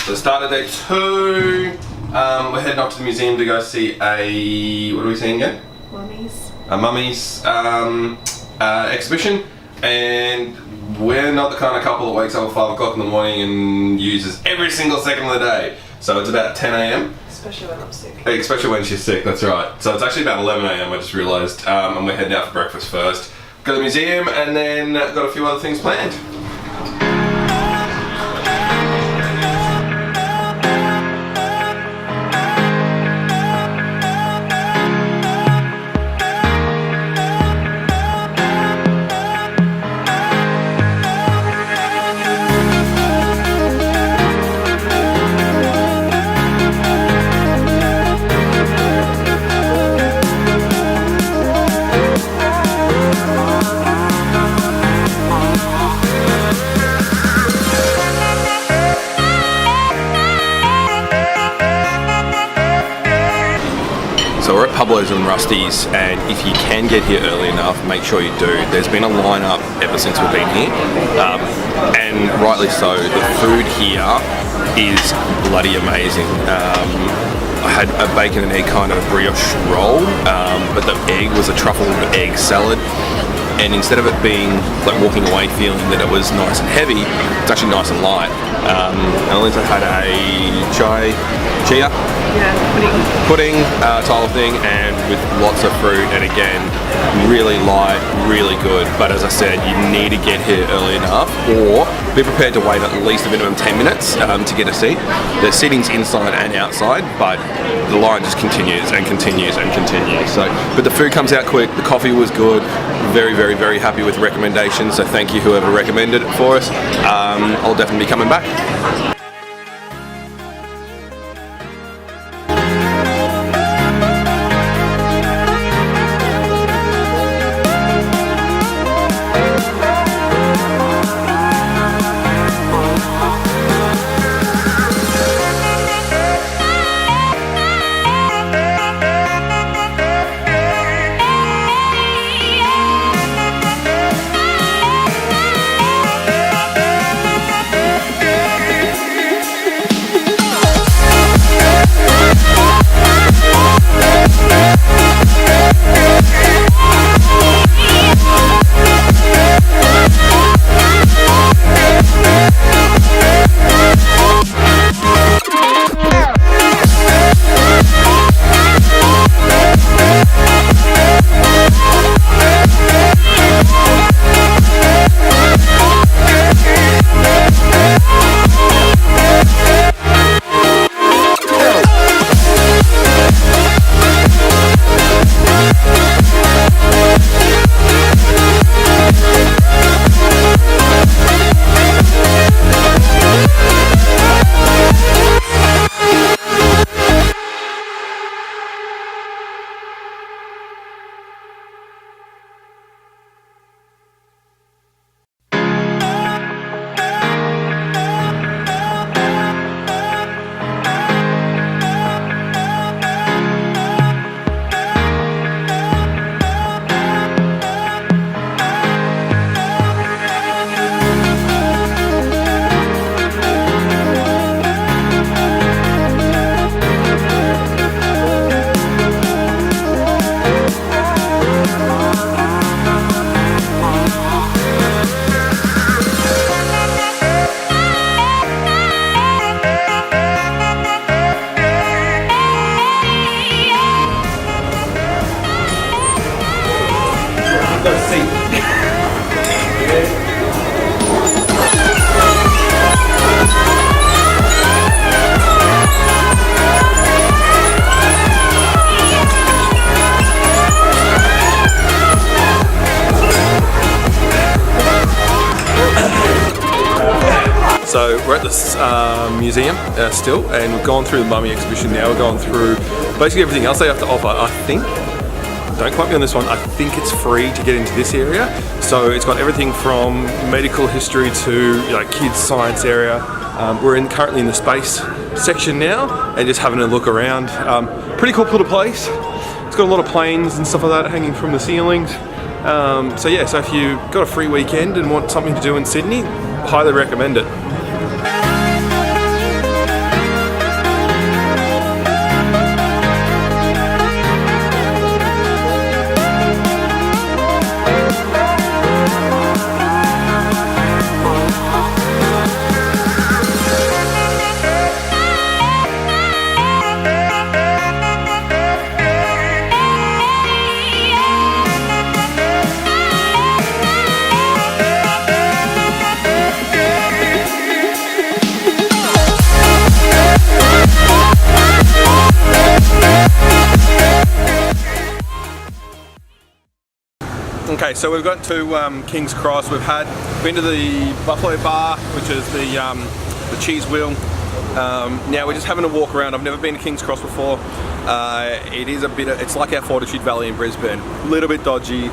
So start at day 2. We're heading off to the museum to go see a, what are we seeing again? Mummies. A mummies exhibition, and we're not the kind of couple that wakes up at 5 o'clock in the morning and uses every single second of the day. So it's about 10 a.m. Especially when I'm sick. Especially when she's sick, that's right. So it's actually about 11 a.m. I just realised, and we're heading out for breakfast first. Go to the museum and then got a few other things planned. So we're at Pablo's and Rusty's, and if you can get here early enough, make sure you do. There's been a line-up ever since we've been here, and rightly so. The food here is bloody amazing. I had a bacon and egg kind of brioche roll, but the egg was a truffle egg salad, and instead of it being like walking away feeling that it was nice and heavy, it's actually nice and light. I also had a chia pudding style of thing, and with lots of fruit, and again, really light, really good. But as I said, you need to get here early enough, or be prepared to wait at least a minimum 10 minutes to get a seat. The seating's inside and outside, but the line just continues and continues and continues. So, but the food comes out quick, the coffee was good, very, very, very happy with the recommendations, so thank you whoever recommended it for us. I'll definitely be coming back. So we're at this museum still, and we've gone through the mummy exhibition now. We're going through basically everything else they have to offer. I think, don't quote me on this one, I think it's free to get into this area. So it's got everything from medical history to kids science area. We're currently in the space section now and just having a look around. Pretty cool little place. It's got a lot of planes and stuff like that hanging from the ceilings. So yeah, so if you've got a free weekend and want something to do in Sydney, highly recommend it. Okay, so we've got to King's Cross. We've been to the Buffalo Bar, which is the cheese wheel. Now we're just having a walk around. I've never been to King's Cross before. It's like our Fortitude Valley in Brisbane. A little bit dodgy,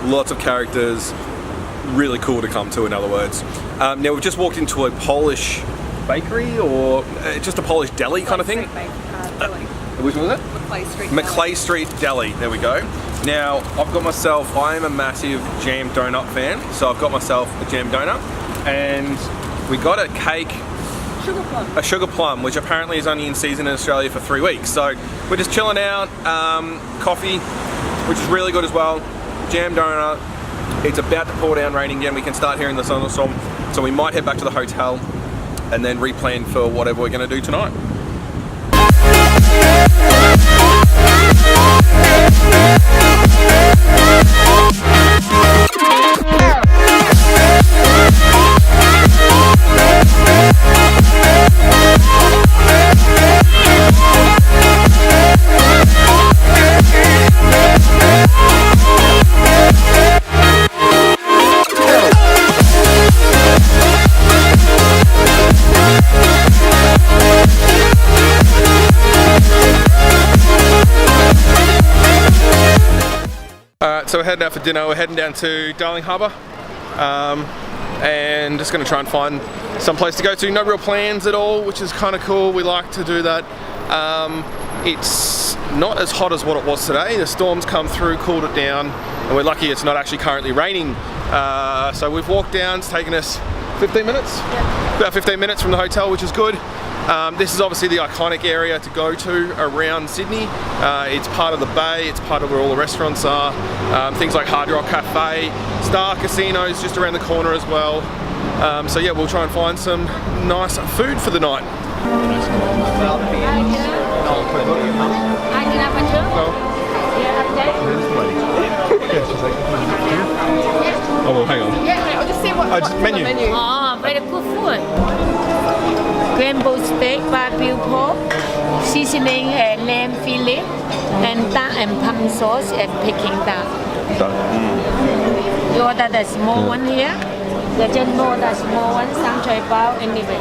lots of characters. Really cool to come to, in other words. Now we've just walked into a Polish bakery, or just a Polish deli kind of thing. Which one was it? Maclay Street. Maclay Street Deli. There we go. Now I am a massive jam donut fan, so I've got myself a jam donut, and we got a cake. Sugar plum. A sugar plum, which apparently is only in season in Australia for 3 weeks. So we're just chilling out. Coffee, which is really good as well. Jam donut. It's about to pour down raining again. We can start hearing the thunderstorm. So we might head back to the hotel and then replan for whatever we're going to do tonight. So we're heading out for dinner. We're heading down to Darling Harbour, and just going to try and find some place to go to. No real plans at all, which is kind of cool. We like to do that. It's not as hot as what it was today. The storm's come through, cooled it down, and we're lucky it's not actually currently raining. So we've walked down. It's taken us 15 minutes, about 15 minutes from the hotel, which is good. This is obviously the iconic area to go to around Sydney. It's part of the bay, it's part of where all the restaurants are. Things like Hard Rock Cafe, Star Casinos just around the corner as well. So yeah, we'll try and find some nice food for the night. Oh, well, hang on. Yeah, I'll just see what's menu. on the menu. Oh, very good food. Rainbow steak, barbecue pork, seasoning and lamb fillet, and duck and pumpkin sauce and Peking duck. You order the small one here. The just order the small one, sanchoy bao anyway.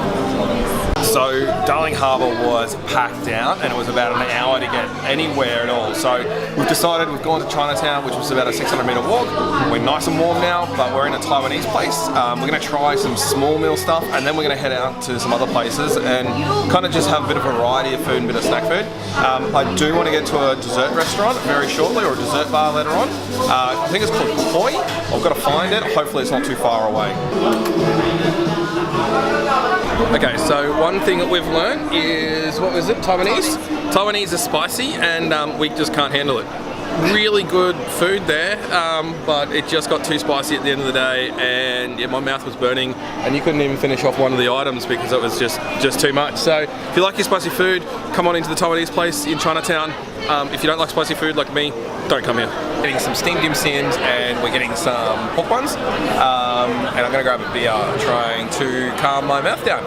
So Darling Harbour was packed out, and it was about an hour to get anywhere at all. So we've decided we've gone to Chinatown, which was about a 600-metre walk. We're nice and warm now, but we're in a Taiwanese place. We're going to try some small meal stuff, and then we're going to head out to some other places and kind of just have a bit of variety of food and a bit of snack food. I do want to get to a dessert restaurant very shortly, or a dessert bar later on. I think it's called Koi. I've got to find it. Hopefully it's not too far away. Okay, so one thing that we've learned is, what was it, Taiwanese? Taiwanese is spicy, and we just can't handle it. Really good food there, but it just got too spicy at the end of the day, and yeah, my mouth was burning, and you couldn't even finish off one of the items because it was just too much. So if you like your spicy food, come on into the Taiwanese place in Chinatown. If you don't like spicy food like me, don't come here. Getting some steamed dim sims, and we're getting some pork buns, and I'm going to grab a beer, trying to calm my mouth down.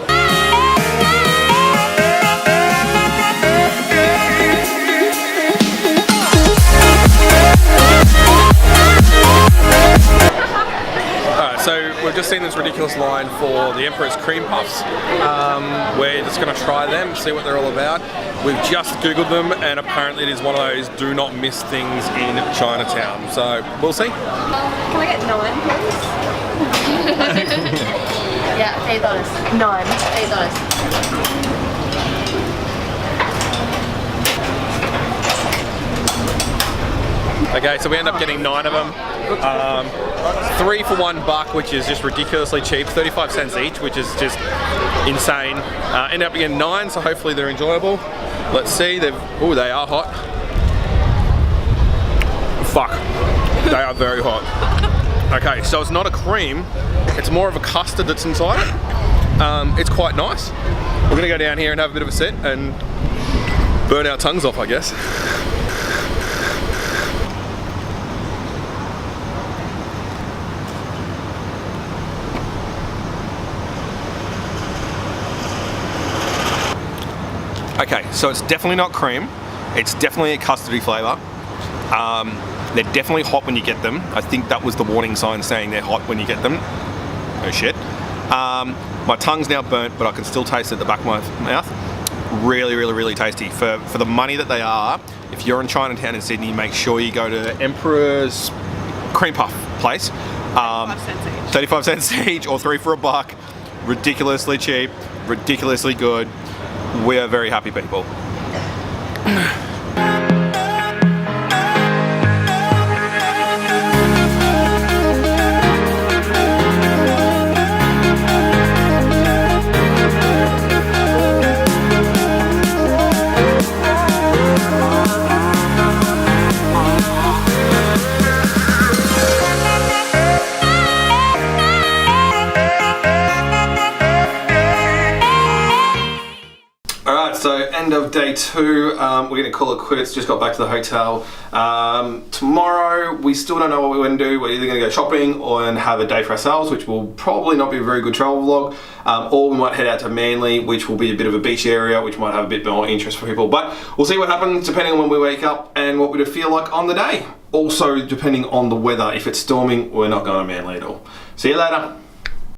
So we've just seen this ridiculous line for the Emperor's Cream Puffs. We're just going to try them, see what they're all about. We've just Googled them, and apparently it is one of those do not miss things in Chinatown. So we'll see. Can I get 9, please? Yeah, $8. 9. $8. Okay, so we end up getting 9 of them. 3 for $1, which is just ridiculously cheap. 35 cents each, which is just insane. End up getting 9, so hopefully they're enjoyable. Let's see. They are hot. Fuck, they are very hot. Okay, so it's not a cream. It's more of a custard that's inside it. It's quite nice. We're gonna go down here and have a bit of a sit and burn our tongues off, I guess. Okay, so it's definitely not cream. It's definitely a custardy flavour. They're definitely hot when you get them. I think that was the warning sign saying they're hot when you get them. Oh shit. My tongue's now burnt, but I can still taste it at the back of my mouth. Really, really, really tasty. For the money that they are, if you're in Chinatown in Sydney, make sure you go to Emperor's Cream Puff place. 35 cents each or 3 for $1. Ridiculously cheap, ridiculously good. We are very happy people. So end of day 2, we're going to call it quits. Just got back to the hotel. Tomorrow we still don't know what we're going to do. We're either going to go shopping or have a day for ourselves, which will probably not be a very good travel vlog, or we might head out to Manly, which will be a bit of a beach area, which might have a bit more interest for people. But we'll see what happens depending on when we wake up and what we feel like on the day. Also depending on the weather. If it's storming, we're not going to Manly at all. See you later.